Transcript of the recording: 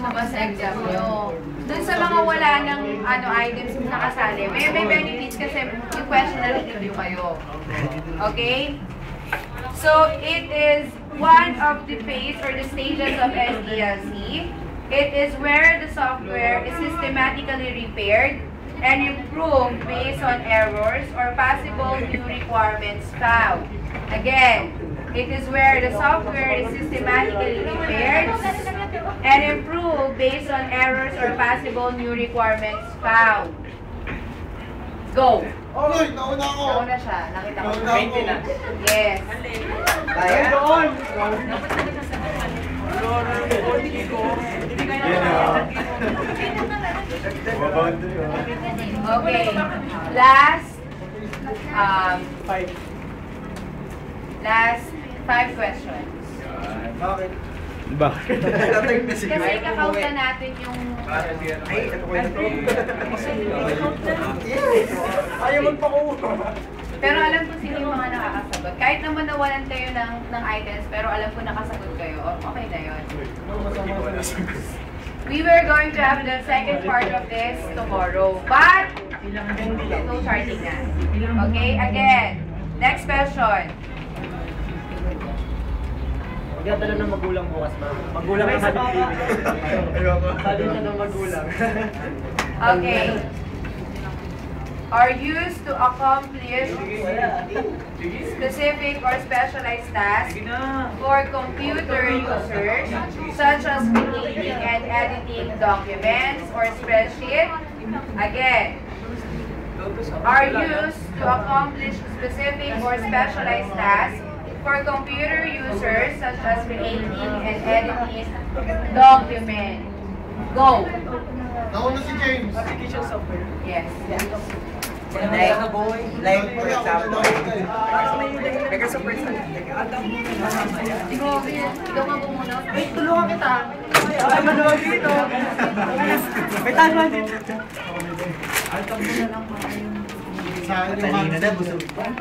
lumabas sa exam nyo. Dun sa mga wala ng items na nakasali, may benefits kasi yung question na review kayo. Okay? So, it is one of the phase or the stages of SDLC. It is where the software is systematically repaired and improved based on errors or possible new requirements found. Again, it is where the software is systematically repaired and improved based on errors or possible new requirements found. Go! Oy, nauna ako! Nauna siya. Nakita ko. Maintenance. Yes. Kaya? Doon! Okay. Last five questions. Bakit? Bakit? Kasi kakautan natin yung... Ay, ano ko ito? Ayaw magpakuha. Pero alam ko sino yung mga nakakasagot. Kahit naman nawalan kayo ng items, pero alam ko nakasagot kayo. Okay na yun. We were going to have the second part of this tomorrow. But, ito starting na. Okay, again. Next question. Magdadala ng magulang bukas, ma'am. Magulang ang habit baby. Sabi na ng magulang. Okay. Are used to accomplish specific or specialized tasks for computer users, such as creating and editing documents or spreadsheets. Again, are used to accomplish specific or specialized tasks for computer users, such as creating and editing documents. Go! Nauna si James. Application software. Yes. Like, for example, Mega super Ikaw nga muna. Wait, tulungan kita. Ay, maluwag dito. May tanong dito. sa akin yung